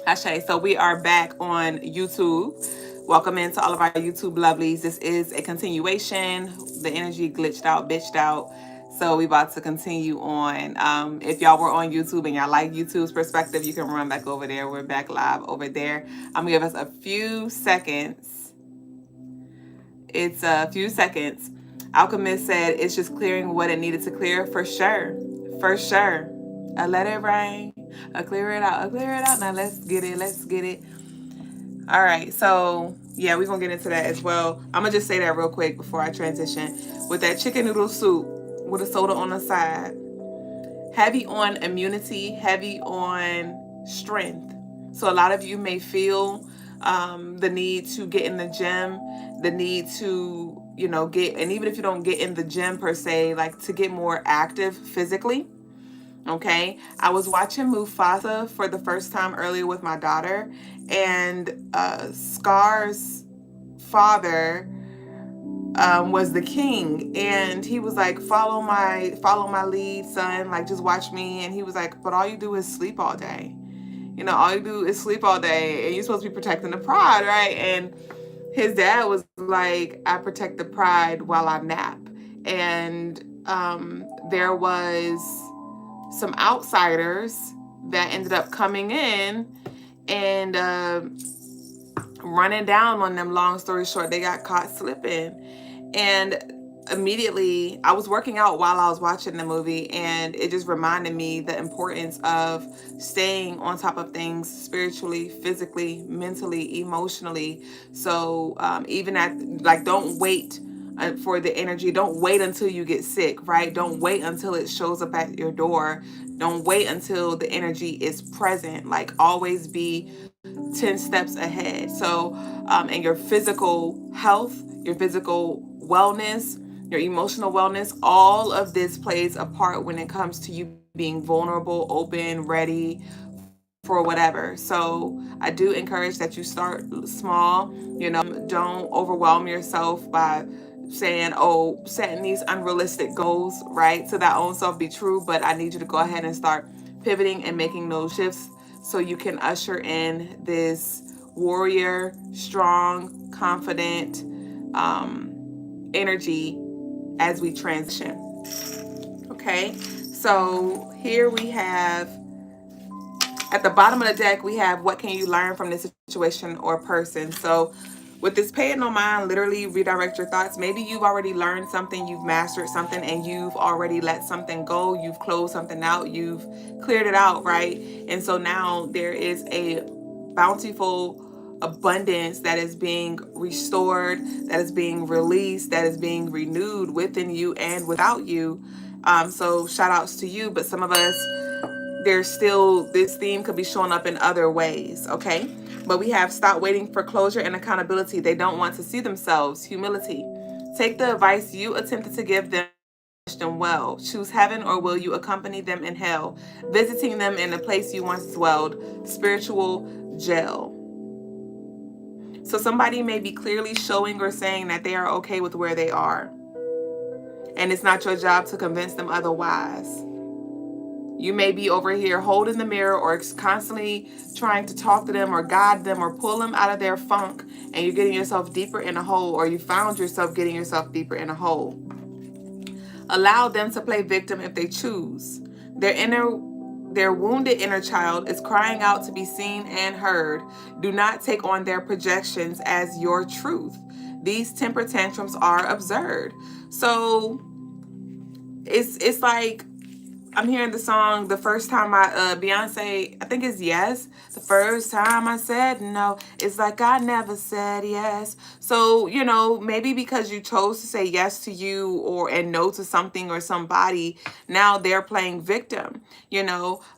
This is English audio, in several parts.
Ashe. So we are back on YouTube. Welcome into all of our YouTube lovelies. This is a continuation. The energy glitched out, bitched out. So we about to continue on. If y'all were on YouTube and y'all like YouTube's perspective, you can run back over there. We're back live over there. I'm gonna give us a few seconds. It's a few seconds. Alchemist said it's just clearing what it needed to clear for sure. For sure. I let it rain. I clear it out. I clear it out. Now let's get it. Let's get it. All right. So yeah, we're gonna get into that as well. I'm gonna just say that real quick before I transition. With that chicken noodle soup with a soda on the side, heavy on immunity, heavy on strength. So a lot of you may feel the need to get in the gym, the need to, get, and even if you don't get in the gym per se, like to get more active physically. Okay. I was watching Mufasa for the first time earlier with my daughter, and Scar's father was the king, and he was like, follow my lead, son, like just watch me. And he was like, but all you do is sleep all day. All you do is sleep all day, and you're supposed to be protecting the pride, right? And his dad was like, I protect the pride while I nap. And there was some outsiders that ended up coming in and running down on them. Long story short, they got caught slipping. And immediately, I was working out while I was watching the movie, and it just reminded me the importance of staying on top of things spiritually, physically, mentally, emotionally. So even at, like, don't wait for the energy. Don't wait until you get sick, right? Don't wait until it shows up at your door. Don't wait until the energy is present. Like, always be 10 steps ahead. So, and your physical health, your physical wellness, your emotional wellness, all of this plays a part when it comes to you being vulnerable, open, ready for whatever. So I do encourage that you start small. Don't overwhelm yourself by saying, oh, setting these unrealistic goals, right? To that own self be true. But I need you to go ahead and start pivoting and making those shifts so you can usher in this warrior, strong, confident energy as we transition. Okay, so here we have, at the bottom of the deck, we have what can you learn from this situation or person. So with this pay it no mind, literally redirect your thoughts. Maybe you've already learned something, you've mastered something, and you've already let something go. You've closed something out, you've cleared it out, right? And so now there is a bountiful abundance that is being restored, that is being released, that is being renewed within you and without you. So shout outs to you, but some of us, there's still, this theme could be showing up in other ways, okay? But we have stop waiting for closure and accountability. They don't want to see themselves. Humility. Take the advice you attempted to give them them well. Choose heaven, or will you accompany them in hell? Visiting them in the place you once dwelled. Spiritual jail. So somebody may be clearly showing or saying that they are okay with where they are, and it's not your job to convince them otherwise. You may be over here holding the mirror or constantly trying to talk to them or guide them or pull them out of their funk, and you're getting yourself deeper in a hole, or you found yourself getting yourself deeper in a hole. Allow them to play victim if they choose. Their wounded inner child is crying out to be seen and heard. Do not take on their projections as your truth. These temper tantrums are absurd. So it's like, I'm hearing the song, the first time Beyonce, I think it's Yes. The first time I said no, it's like I never said yes. So, maybe because you chose to say yes to you and no to something or somebody, now they're playing victim.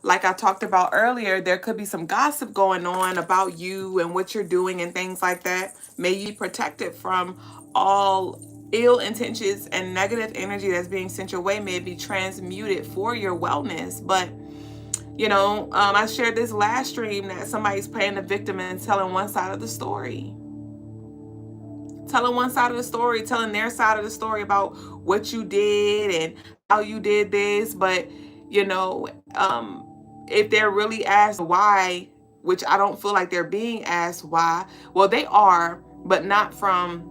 Like I talked about earlier, there could be some gossip going on about you and what you're doing and things like that. May you be protected from all ill intentions and negative energy that's being sent your way. May be transmuted for your wellness. But I shared this last stream that somebody's playing the victim and telling one side of the story, telling their side of the story about what you did and how you did this. But if they're really asked why which I don't feel like they're being asked why. Well, they are, but not from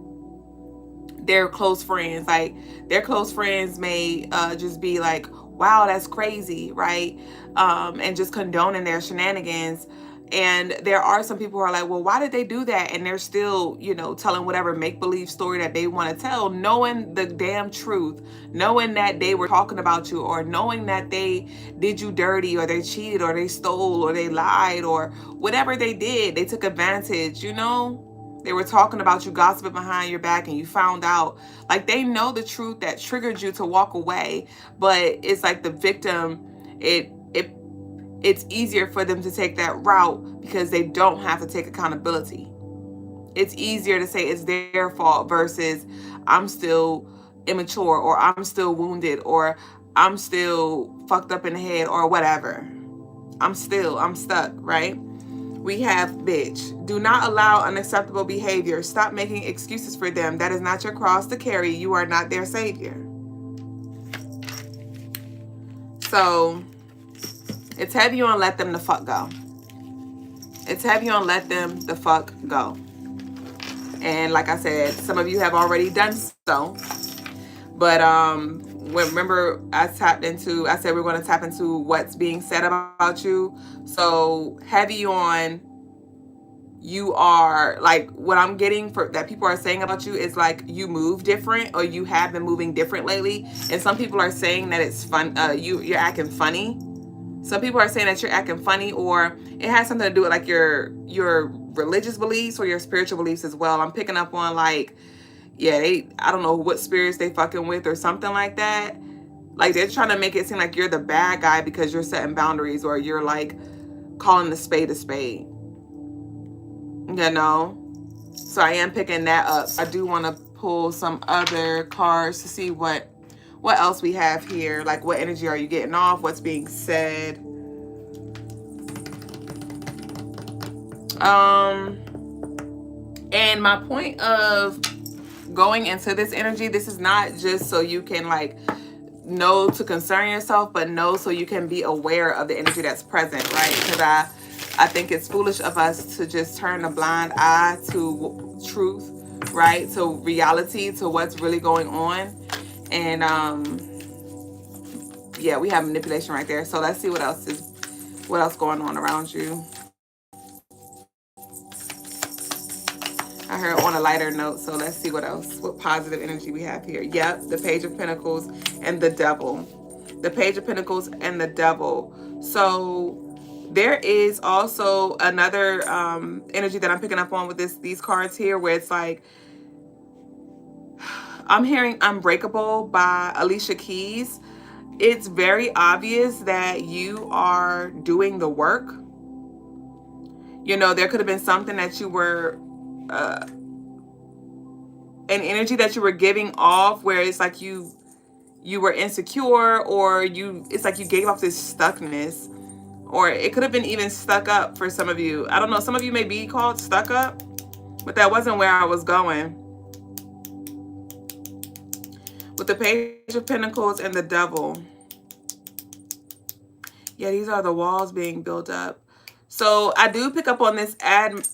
their close friends. Like, their close friends may just be like, wow, that's crazy, right? And just condoning their shenanigans. And there are some people who are like, well, why did they do that? And they're still, you know, telling whatever make-believe story that they want to tell, knowing the damn truth, knowing that they were talking about you, or knowing that they did you dirty, or they cheated, or they stole, or they lied, or whatever they did, they took advantage, you know? They were talking about you, gossiping behind your back, and you found out. Like, they know the truth that triggered you to walk away, but it's like the victim, it's easier for them to take that route because they don't have to take accountability. It's easier to say it's their fault versus I'm still immature, or I'm still wounded, or I'm still fucked up in the head, or whatever. I'm stuck, right? We have bitch. Do not allow unacceptable behavior. Stop making excuses for them. That is not your cross to carry. You are not their savior. So it's heavy on let them the fuck go. It's heavy on let them the fuck go. And like I said, some of you have already done so. But remember, I said we're going to tap into what's being said about you. So heavy on, you are like, what I'm getting for that people are saying about you is like, you move different, or you have been moving different lately. And some people are saying that it's fun. You're acting funny. Some people are saying that you're acting funny, or it has something to do with like your religious beliefs or your spiritual beliefs as well. I'm picking up on like, yeah, I don't know what spirits they fucking with or something like that. Like, they're trying to make it seem like you're the bad guy because you're setting boundaries, or you're like calling the spade a spade. You know? So I am picking that up. I do want to pull some other cards to see what else we have here. Like, what energy are you getting off? What's being said? And my point of going into this energy, this is not just so you can like know to concern yourself, but know so you can be aware of the energy that's present, right? Because I think it's foolish of us to just turn a blind eye to truth, right? To reality, to what's really going on. And yeah, we have manipulation right there. So let's see what else going on around you. I heard on a lighter note, so let's see what else, what positive energy we have here. Yep, the Page of Pentacles and the Devil. The Page of Pentacles and the Devil. So there is also another energy that I'm picking up on with these cards here, where it's like, I'm hearing Unbreakable by Alicia Keys. It's very obvious that you are doing the work. You know, there could have been something that you were, an energy that you were giving off, where it's like you were insecure, or it's like you gave off this stuckness, or it could have been even stuck up for some of you. I don't know. Some of you may be called stuck up, but that wasn't where I was going. With the Page of Pentacles and the Devil. Yeah, these are the walls being built up. So I do pick up on this admiration.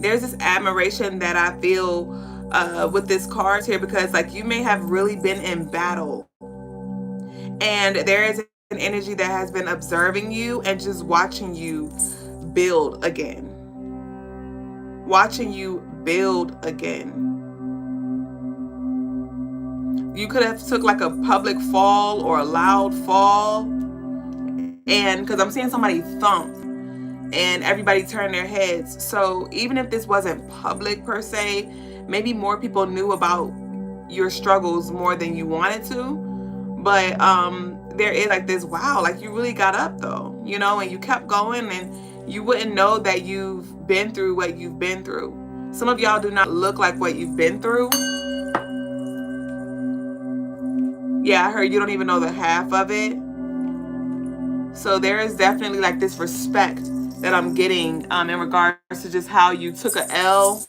There's this admiration that I feel with this card here, because like, you may have really been in battle, and there is an energy that has been observing you and just watching you build again. Watching you build again. You could have took like a public fall or a loud fall, and because I'm seeing somebody thump and everybody turned their heads. So even if this wasn't public per se, maybe more people knew about your struggles more than you wanted to. But there is like this, wow, like you really got up though, you know, and you kept going, and you wouldn't know that you've been through what you've been through. Some of y'all do not look like what you've been through. Yeah, I heard you don't even know the half of it. So there is definitely like this respect that I'm getting in regards to just how you took a L,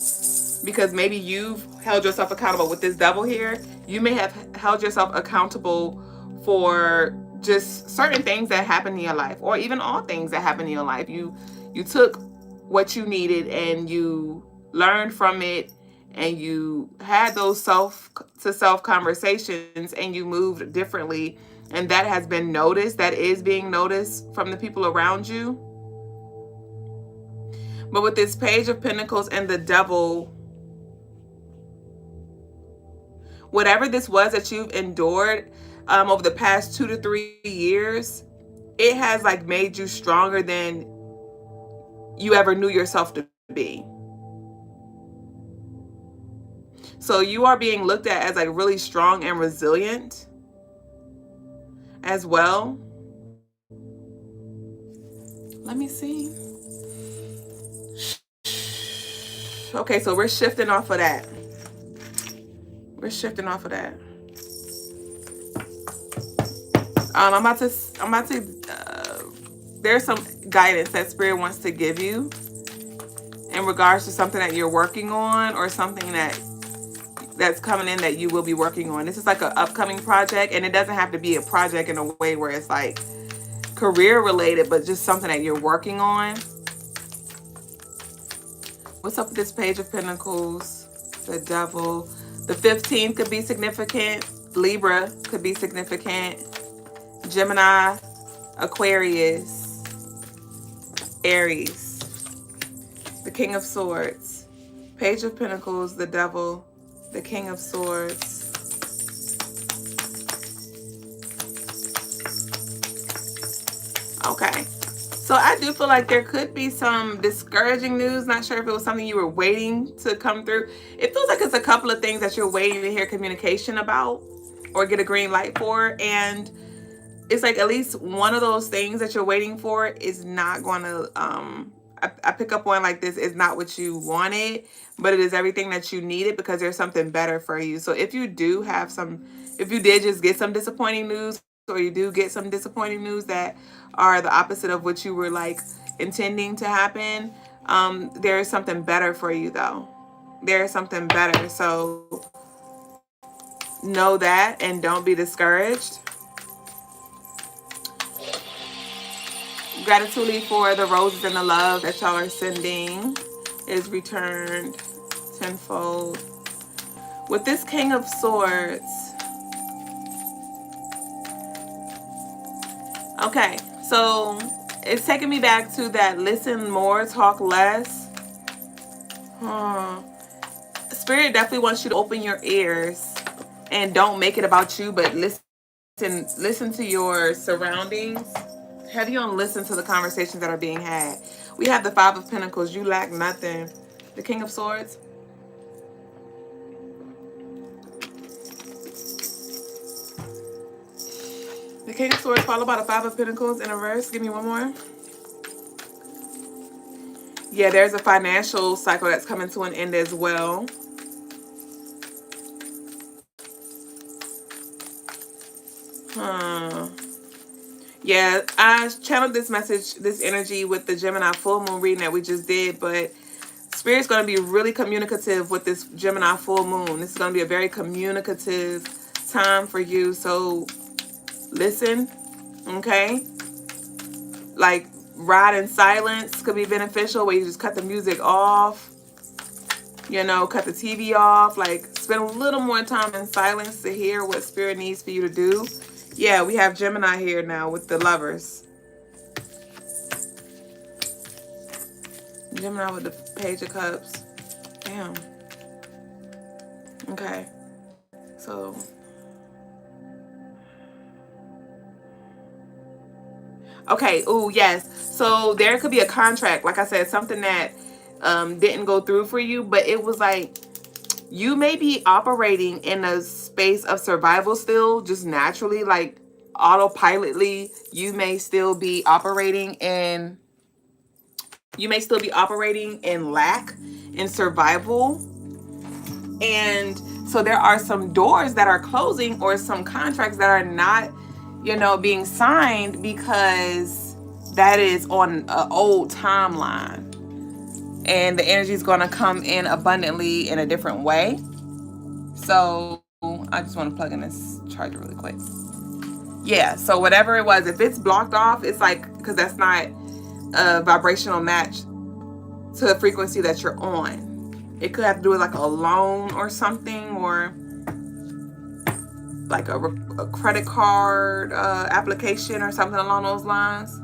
because maybe you've held yourself accountable with this Devil here. You may have held yourself accountable for just certain things that happen in your life, or even all things that happen in your life. You took what you needed and you learned from it, and you had those self to self conversations, and you moved differently, and that has been noticed, that is being noticed from the people around you. But with this Page of Pentacles and the Devil, whatever this was that you've endured over the past 2 to 3 years, it has like made you stronger than you ever knew yourself to be. So you are being looked at as like really strong and resilient as well. Let me see. Okay, so we're shifting off of that. We're shifting off of that. I'm about to there's some guidance that Spirit wants to give you in regards to something that you're working on, or something that's coming in that you will be working on. This is like an upcoming project, and it doesn't have to be a project in a way where it's like career related, but just something that you're working on. What's up with this Page of Pentacles? The Devil. The 15th could be significant. Libra could be significant. Gemini, Aquarius, Aries. The King of Swords. Page of Pentacles, the Devil, the King of Swords. Okay. So I do feel like there could be some discouraging news. Not sure if it was something you were waiting to come through. It feels like it's a couple of things that you're waiting to hear communication about or get a green light for. And it's like at least one of those things that you're waiting for is not going to, I pick up on like this is not what you wanted, but it is everything that you needed, because there's something better for you. So if you do have some, if you did just get some disappointing news, or you do get some disappointing news that are the opposite of what you were like intending to happen, there is something better for you though. There is something better. So know that and don't be discouraged. Gratitude for the roses and the love that y'all are sending is returned tenfold. With this King of Swords, okay, so it's taking me back to that listen more, talk less. Spirit definitely wants you to open your ears and don't make it about you, but listen to your surroundings. Have you on listen to the conversations that are being had. We have the Five of Pentacles. You lack nothing. The King of Swords. The King of Swords followed by the Five of Pentacles in reverse. Give me one more. Yeah, there's a financial cycle that's coming to an end as well. Yeah, I channeled this message, this energy with the Gemini full moon reading that we just did, but Spirit's going to be really communicative with this Gemini full moon. This is going to be a very communicative time for you. So listen, okay? Like ride in silence could be beneficial, where you just cut the music off, you know, cut the TV off, like spend a little more time in silence to hear what Spirit needs for you to do. Yeah, we have Gemini here now with the Lovers. Gemini with the Page of Cups. Damn. Okay. So. Okay. Ooh, yes. So there could be a contract. Like I said, something that didn't go through for you, but it was like you may be operating in a space of survival still, just naturally, like autopilotly. You may still be operating in lack, in survival. And so there are some doors that are closing, or some contracts that are not, you know, being signed, because that is on an old timeline. And the energy is going to come in abundantly in a different way. So I just want to plug in this charger really quick. Yeah, so whatever it was, if it's blocked off, it's like, because that's not a vibrational match to the frequency that you're on. It could have to do with like a loan or something, or like a credit card application or something along those lines.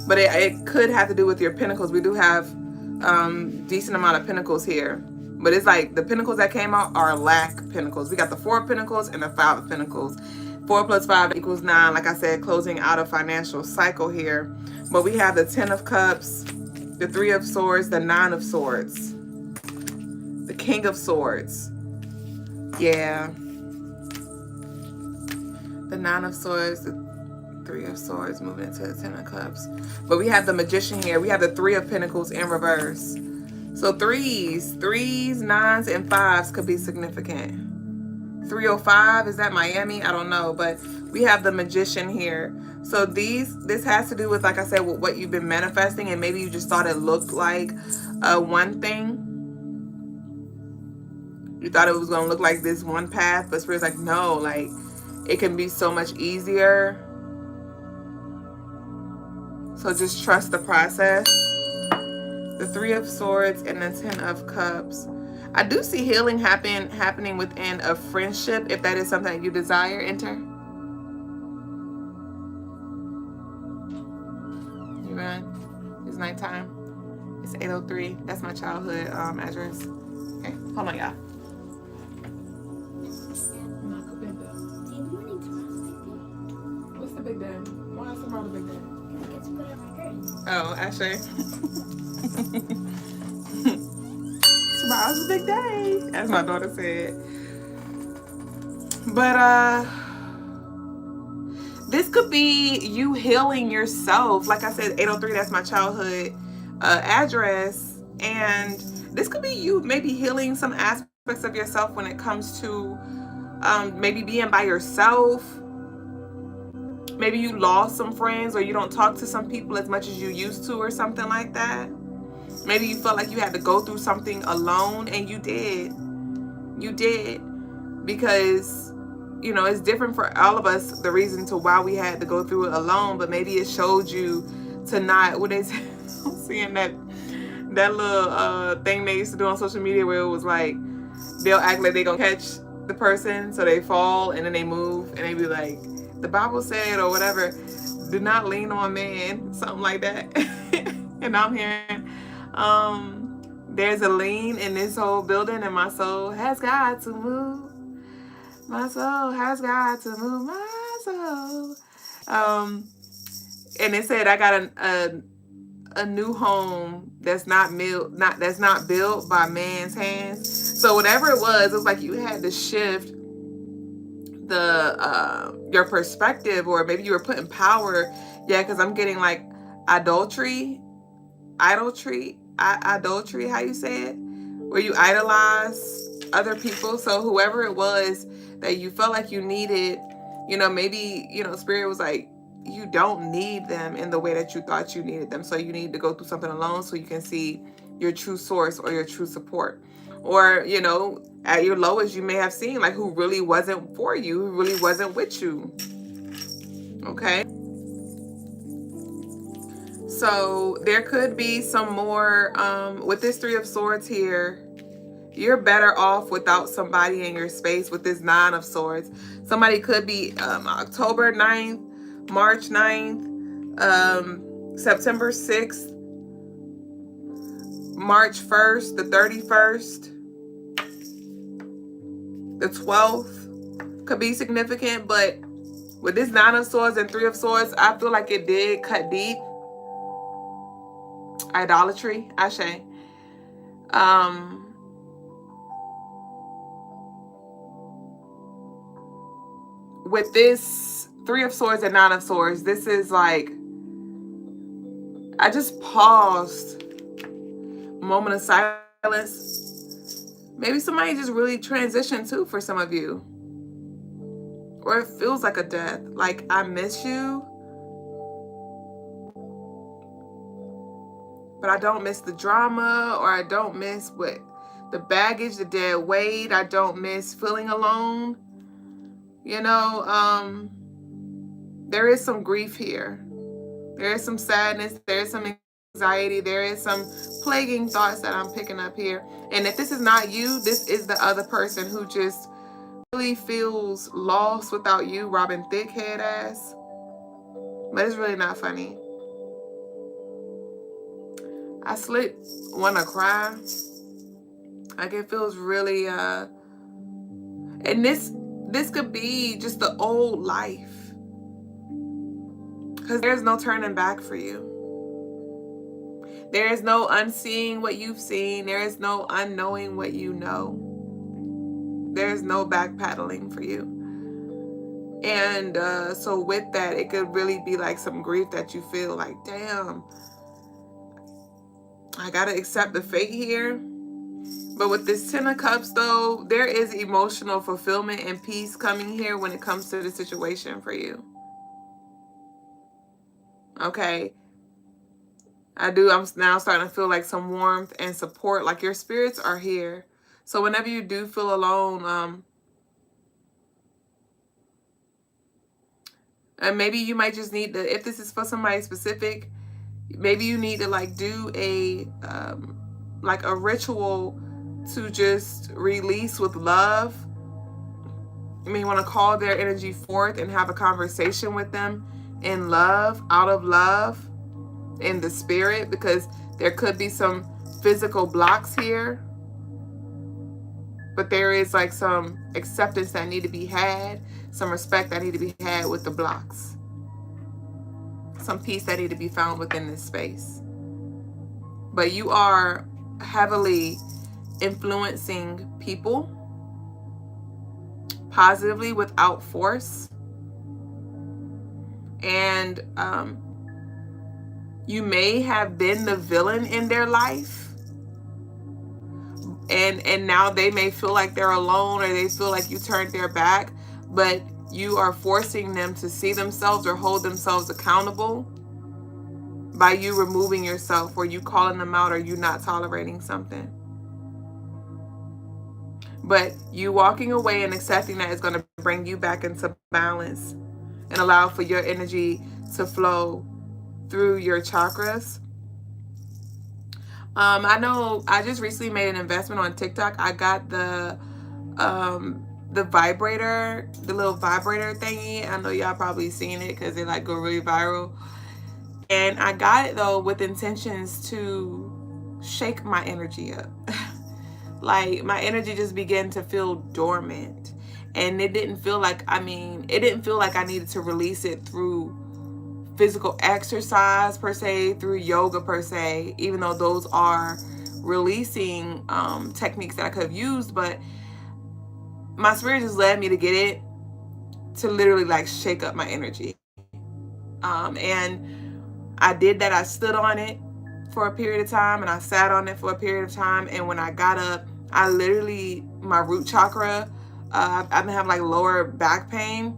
But it could have to do with your pentacles. We do have decent amount of pentacles here. But it's like the pentacles that came out are lack pentacles. We got the 4 of pentacles and the 5 of pentacles. 4 plus 5 equals 9. Like I said, closing out a financial cycle here. But we have the 10 of cups, the 3 of swords, the 9 of swords, the king of swords. Yeah. The 9 of swords, the 3 of swords, moving into the 10 of cups. But we have the magician here. We have the 3 of pentacles in reverse. So threes, 9s, and 5s could be significant. 305, is that Miami? I don't know, but we have the magician here. So this has to do with, like I said, with what you've been manifesting, and maybe you just thought it looked like one thing. You thought it was going to look like this one path, but Spirit's like, no, like it can be so much easier. So just trust the process. The 3 of swords and the 10 of cups. I do see healing happening within a friendship, if that is something that you desire. Enter. You run. It's nighttime. It's 8:03. That's my childhood address. Okay, hold on, y'all. What's the big day? Why is tomorrow the big day? I get to put on my curtains. Oh, Ashley. Tomorrow's a big day, as my daughter said. But this could be you healing yourself. Like I said, 803, that's my childhood address. And this could be you maybe healing some aspects of yourself when it comes to maybe being by yourself. Maybe you lost some friends, or you don't talk to some people as much as you used to, or something like that. Maybe you felt like you had to go through something alone, and you did. You did. Because, you know, it's different for all of us, the reason to why we had to go through it alone, but maybe it showed you to not, what is I'm seeing that little thing they used to do on social media where it was like, they'll act like they're going to catch the person, so they fall, and then they move, and they be like, the Bible said, or whatever, do not lean on man, something like that. And I'm hearing, there's a lean in this whole building, and my soul has got to move. My soul has got to move. My soul. And it said I got a new home that's not built by man's hands. So whatever it was like you had to shift your perspective, or maybe you were putting power. Yeah, because I'm getting like idolatry, how you say it, where you idolize other people. So whoever it was that you felt like you needed, you know, maybe, you know, Spirit was like, you don't need them in the way that you thought you needed them. So you need to go through something alone so you can see your true source or your true support. Or, you know, at your lowest, you may have seen like who really wasn't for you, who really wasn't with you. Okay. So there could be some more with this 3 of swords here. You're better off without somebody in your space with this 9 of swords. Somebody could be October 9th, March 9th, September 6th, March 1st, the 31st, the 12th could be significant. But with this 9 of swords and 3 of swords, I feel like it did cut deep. Idolatry, Ashe. With this 3 of swords and 9 of swords, this is like, I just paused. Moment of silence. Maybe somebody just really transitioned too for some of you. Or it feels like a death. Like, I miss you, but I don't miss the drama, or I don't miss the baggage, the dead weight. I don't miss feeling alone. You know, there is some grief here. There is some sadness. There is some anxiety. There is some plaguing thoughts that I'm picking up here. And if this is not you, this is the other person who just really feels lost without you, Robin Thickhead ass. But it's really not funny. I slick want to cry. Like it feels really and this could be just the old life. Because there's no turning back for you. There is no unseeing what you've seen. There is no unknowing what you know. There is no backpedaling for you. And so with that, it could really be like some grief that you feel like, damn, I got to accept the fate here. But with this Ten of Cups, though, there is emotional fulfillment and peace coming here when it comes to the situation for you. Okay. I'm now starting to feel like some warmth and support, like your spirits are here. So whenever you do feel alone, and maybe you might just need to, if this is for somebody specific, maybe you need to like do a ritual to just release with love. You may want to call their energy forth and have a conversation with them in love, out of love, in the spirit, because there could be some physical blocks here, but there is like some acceptance that need to be had, some respect that need to be had with the blocks, some peace that need to be found within this space. But you are heavily influencing people positively without force, and you may have been the villain in their life, and now they may feel like they're alone, or they feel like you turned their back, but you are forcing them to see themselves or hold themselves accountable by you removing yourself, or you calling them out, or you not tolerating something. But you walking away and accepting that is going to bring you back into balance and allow for your energy to flow through your chakras. I know I just recently made an investment on TikTok. I got the vibrator, the little vibrator thingy. I know y'all probably seen it because they like go really viral. And I got it though with intentions to shake my energy up. Like my energy just began to feel dormant. And it didn't feel like, I needed to release it through physical exercise per se, through yoga per se, even though those are releasing techniques that I could have used. But my spirit just led me to get it to literally like shake up my energy. And I did that. I stood on it for a period of time, and I sat on it for a period of time. And when I got up, I literally, my root chakra, I've been having like lower back pain.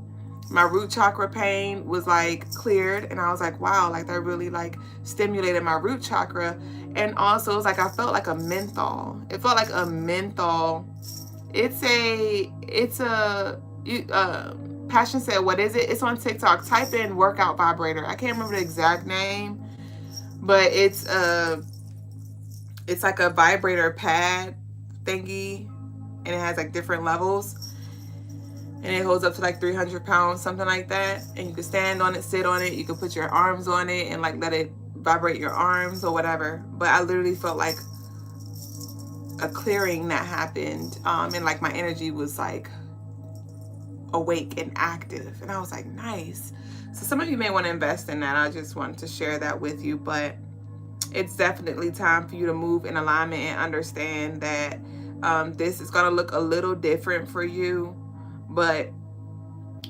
My root chakra pain was like cleared, and I was like, wow, like that really like stimulated my root chakra. And also it was like I felt like a menthol. It felt like a menthol. Passion said, what is it? It's on TikTok. Type in workout vibrator. I can't remember the exact name, but it's like a vibrator pad thingy, and it has like different levels, and it holds up to like 300 pounds, something like that. And you can stand on it, sit on it, you can put your arms on it and like let it vibrate your arms or whatever. But I literally felt like a clearing that happened, and like my energy was like awake and active, and I was like, nice. So some of you may want to invest in that. I just wanted to share that with you. But it's definitely time for you to move in alignment and understand that this is going to look a little different for you, but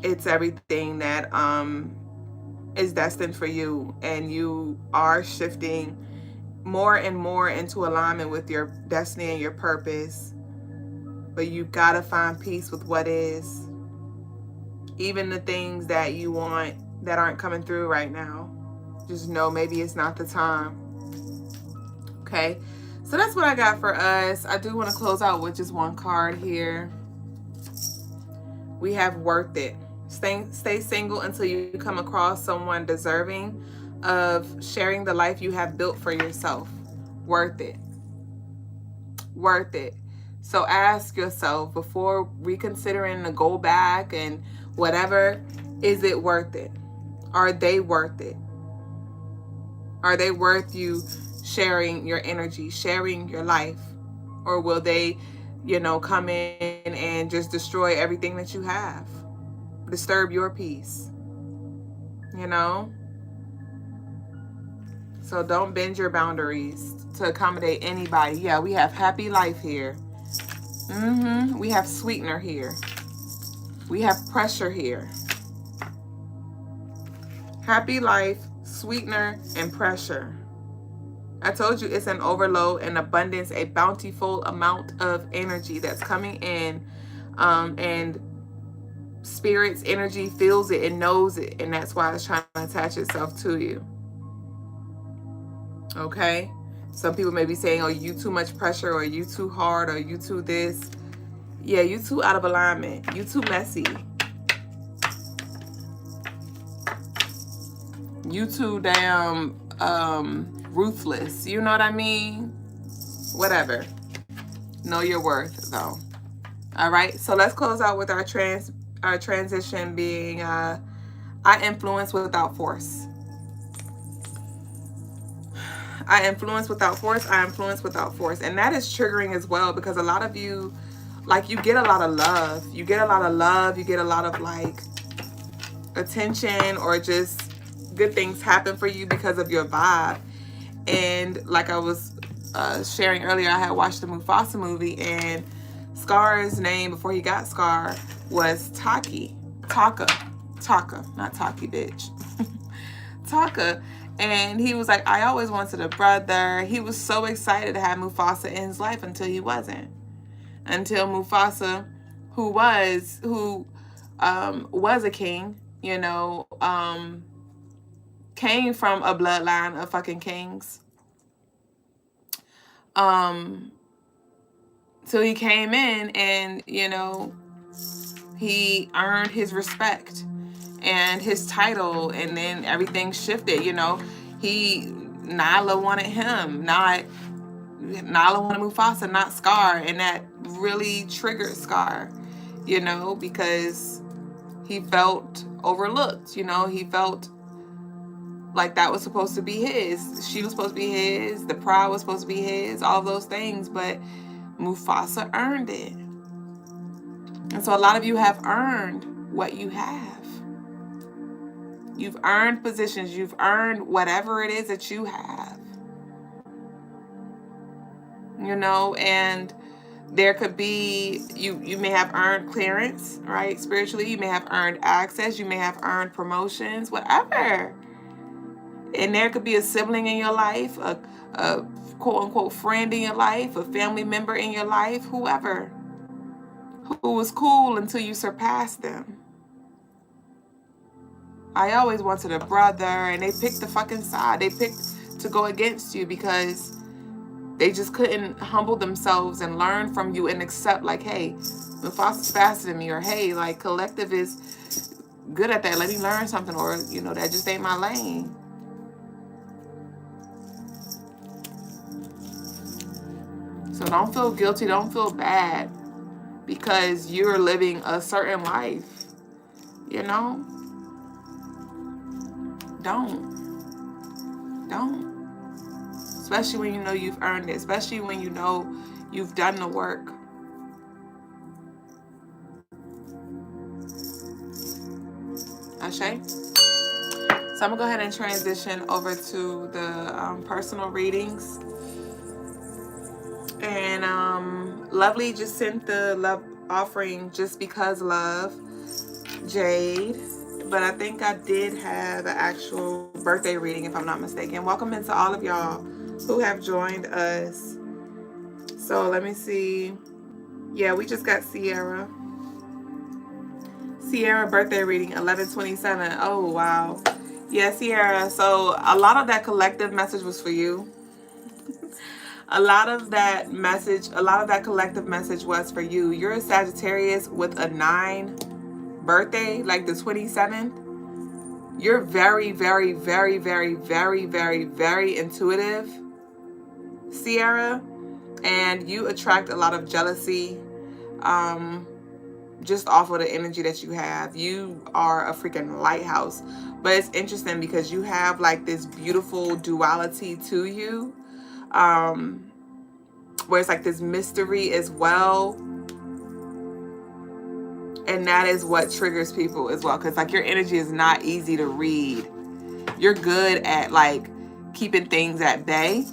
it's everything that is destined for you, and you are shifting more and more into alignment with your destiny and your purpose. But you got to find peace with what is, even the things that you want that aren't coming through right now. Just know maybe it's not the time. Okay, so that's what I got for us. I do want to close out with just one card here. We have worth it. Stay single until you come across someone deserving of sharing the life you have built for yourself. Worth it. Worth it. So ask yourself before reconsidering to go back and whatever, is it worth it? Are they worth it? Are they worth you sharing your energy, sharing your life? Or will they, come in and just destroy everything that you have? Disturb your peace, you know? So don't bend your boundaries to accommodate anybody. Yeah, we have happy life here. We have sweetener here. We have pressure here. Happy life, sweetener, and pressure. I told you it's an overload, an abundance, a bountiful amount of energy that's coming in. And Spirit's energy feels it and knows it. And that's why it's trying to attach itself to you. Okay? Some people may be saying, oh, you too much pressure, or you too hard, or you too this. Yeah, you too out of alignment. You too messy. You too damn ruthless. You know what I mean? Whatever. Know your worth, though. All right. So let's close out with our transition being I influence without force. I influence without force. I influence without force. And that is triggering as well, because a lot of you, like, you get a lot of love. You get a lot of love. You get a lot of, like, attention, or just good things happen for you because of your vibe. And like I was sharing earlier, I had watched the Mufasa movie, and Scar's name before he got Scar was Taka, not Taki, bitch. Taka. And he was like, I always wanted a brother. He was so excited to have Mufasa in his life until he wasn't. Until Mufasa, who was a king, came from a bloodline of fucking kings. So he came in and, he earned his respect and his title, and then everything shifted, Nala wanted him, Nala wanted Mufasa, not Scar, and that really triggered Scar, because he felt overlooked, he felt like that was supposed to be his. She was supposed to be his. The pride was supposed to be his. All those things. But Mufasa earned it. And so a lot of you have earned what you have. You've earned positions. You've earned whatever it is that you have. And there could be, you may have earned clearance, right? Spiritually, you may have earned access. You may have earned promotions, whatever. And there could be a sibling in your life, a quote-unquote friend in your life, a family member in your life, whoever, who was cool until you surpassed them. I always wanted a brother, and they picked the fucking side. They picked to go against you because they just couldn't humble themselves and learn from you and accept, like, hey, Mufasa's faster than me, or hey, like, collective is good at that. Let me learn something, or, that just ain't my lane. So don't feel guilty, don't feel bad because you're living a certain life, Don't. Especially when you know you've earned it, especially when you know you've done the work. Ashe? So I'm going to go ahead and transition over to the personal readings. And Lovely just sent the love offering just because love, Jade. But I think I did have an actual birthday reading, if I'm not mistaken. Welcome into all of y'all who have joined us. So let me see. Yeah, we just got Sierra birthday reading, 11/27. Oh, wow. Yeah, Sierra. So a lot of that collective message was for you. A lot of that collective message was for you. You're a Sagittarius with a 9. birthday, like the 27th, you're very, very, very, very, very, very, very intuitive, Sierra, and you attract a lot of jealousy, just off of the energy that you have. You are a freaking lighthouse. But it's interesting because you have like this beautiful duality to you, where it's like this mystery as well. And that is what triggers people as well, because like your energy is not easy to read. You're good at like keeping things at bay.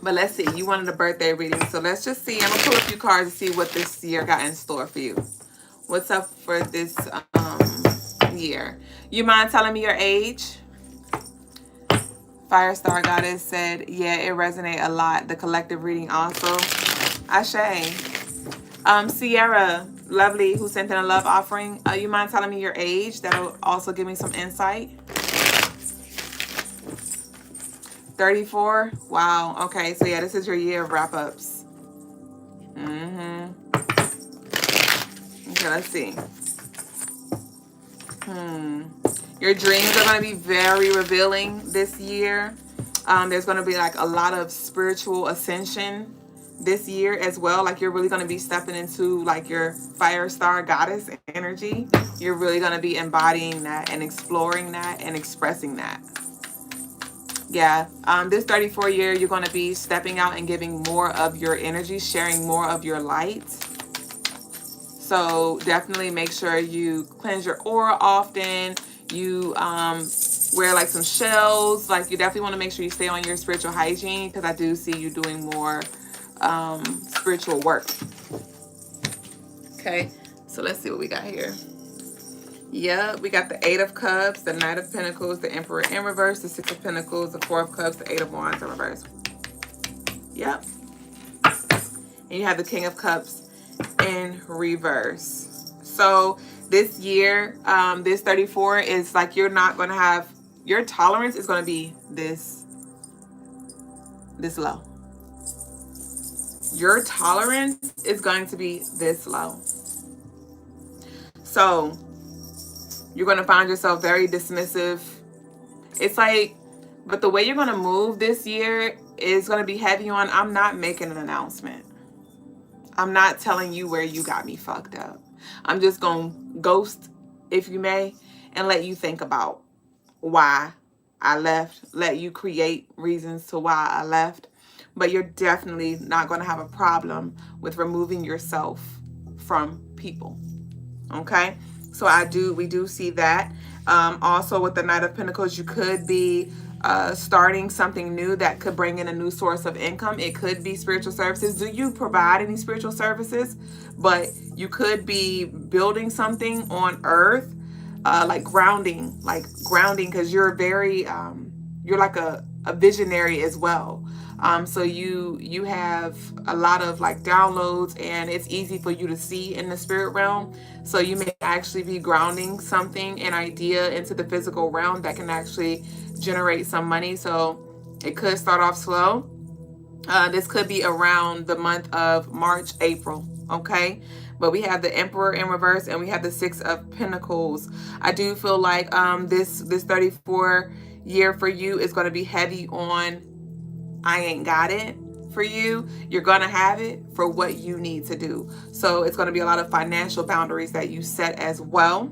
But let's see, you wanted a birthday reading, so let's just see. I'm gonna pull a few cards to see what this year got in store for you. What's up for this year? You mind telling me your age? Firestar Goddess said, yeah, it resonated a lot. The collective reading also. Ashe. Sierra, lovely, who sent in a love offering. You mind telling me your age? That'll also give me some insight. 34? Wow. Okay, so yeah, this is your year of wrap-ups. Okay, let's see. Your dreams are going to be very revealing this year. There's going to be like a lot of spiritual ascension this year as well. Like you're really going to be stepping into like your fire star goddess energy. You're really going to be embodying that and exploring that and expressing that. Yeah, this 34 year, you're going to be stepping out and giving more of your energy, sharing more of your light. So definitely make sure you cleanse your aura often. You wear like some shells. Like you definitely want to make sure you stay on your spiritual hygiene, because I do see you doing more spiritual work. Okay, so let's see what we got here. Yeah, we got the 8 of Cups, the Knight of Pentacles, the Emperor in reverse, the 6 of Pentacles, the 4 of Cups, the 8 of Wands in reverse. Yep. And you have the King of Cups in reverse. So this year, this 34 is like you're not going to have, your tolerance is going to be this low. Your tolerance is going to be this low. So you're going to find yourself very dismissive. It's like, but the way you're going to move this year is going to be heavy on, I'm not making an announcement. I'm not telling you where you got me fucked up. I'm just going to ghost, if you may, and let you think about why I left. Let you create reasons to why I left. But you're definitely not going to have a problem with removing yourself from people. Okay? So we do see that. Also with the Knight of Pentacles, you could be starting something new that could bring in a new source of income. It could be spiritual services. Do you provide any spiritual services? But you could be building something on earth, like grounding, because you're very, you're like a visionary as well. So you have a lot of like downloads, and it's easy for you to see in the spirit realm. So you may actually be grounding something, an idea, into the physical realm that can actually generate some money. So it could start off slow. This could be around the month of March, April. Okay. But we have the Emperor in reverse, and we have the 6 of Pentacles. I do feel like this 34 year for you is going to be heavy on I ain't got it for you. You're going to have it for what you need to do. So it's going to be a lot of financial boundaries that you set as well.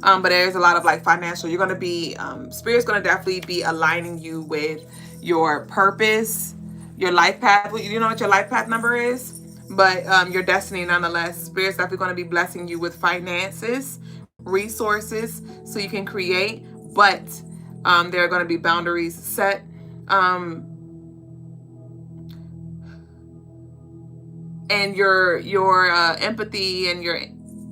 But there's a lot of like financial, you're going to be, Spirit's going to definitely be aligning you with your purpose, your life path. You know what your life path number is? But your destiny nonetheless. Spirit's definitely going to be blessing you with finances, resources, so you can create. But there are going to be boundaries set. And your empathy and your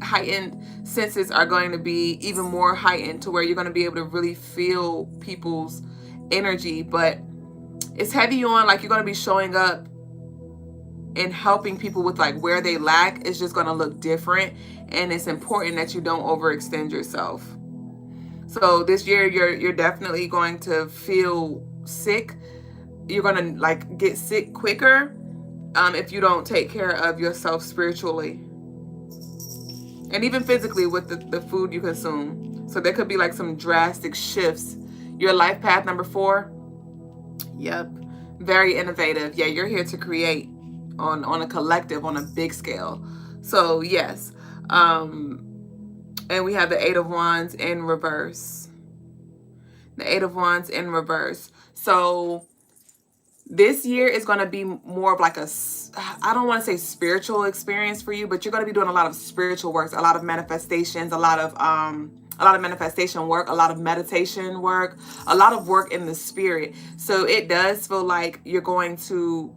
heightened senses are going to be even more heightened, to where you're going to be able to really feel people's energy. But it's heavy on like you're going to be showing up and helping people with like where they lack. It's just going to look different, and it's important that you don't overextend yourself. So this year you're definitely going to feel sick. You're going to like get sick quicker. if you don't take care of yourself spiritually and even physically with the food you consume. So there could be like some drastic shifts. Your life path number 4. Yep. Very innovative. Yeah, you're here to create on a collective, on a big scale. So yes. And we have the 8 of Wands in reverse. The 8 of Wands in reverse. So this year is going to be more of like I don't want to say spiritual experience for you, but you're going to be doing a lot of spiritual works, a lot of manifestations, a lot of manifestation work, a lot of meditation work, a lot of work in the spirit. So it does feel like you're going to,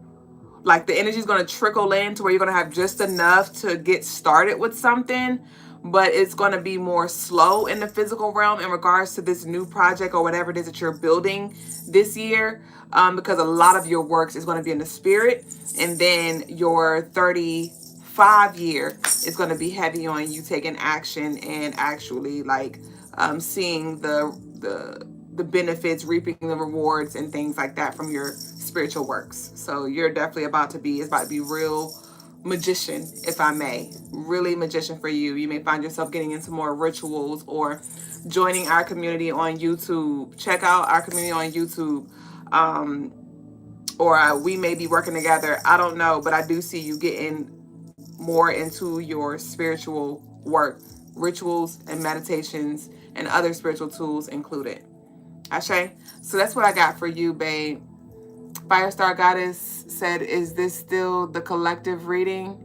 like, the energy is going to trickle in to where you're going to have just enough to get started with something, but it's going to be more slow in the physical realm in regards to this new project or whatever it is that you're building this year, because a lot of your works is going to be in the spirit. And then your 35 year is going to be heavy on you taking action and actually like seeing the benefits, reaping the rewards and things like that from your spiritual works. So you're definitely it's about to be real magician, if I may. Really magician for you. You may find yourself getting into more rituals or joining our community on YouTube. Check out our community on YouTube. Or we may be working together. I don't know, but I do see you getting more into your spiritual work, rituals and meditations and other spiritual tools included. Ashe? So that's what I got for you, babe. Firestar Goddess said, is this still the collective reading?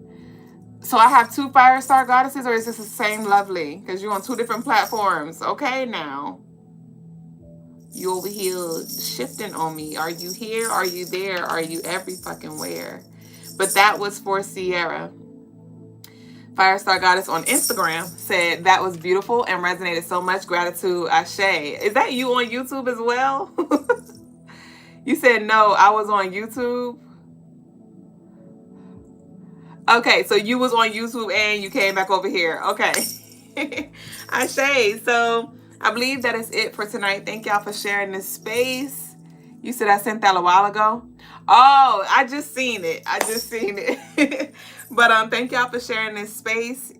So I have 2 Firestar Goddesses, or is this the same Lovely? Because you're on 2 different platforms. Okay, now. You over here shifting on me. Are you here? Are you there? Are you every fucking where? But that was for Sierra. Firestar Goddess on Instagram said, that was beautiful and resonated so much. Gratitude, Ashe. Is that you on YouTube as well? You said no, I was on YouTube. Okay, so you was on YouTube and you came back over here. Okay. Ashe. So I believe that is it for tonight. Thank y'all for sharing this space. You said I sent that a while ago. Oh, I just seen it. But thank y'all for sharing this space.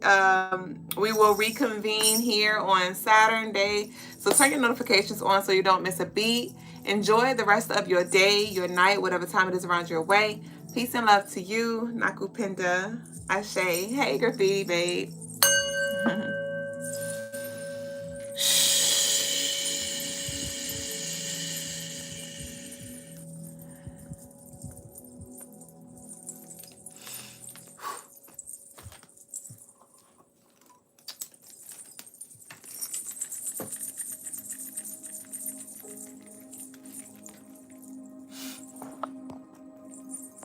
We will reconvene here on Saturn Day. So turn your notifications on so you don't miss a beat. Enjoy the rest of your day, your night, whatever time it is around your way. Peace and love to you. Nakupenda. Ashe. Hey, graffiti babe.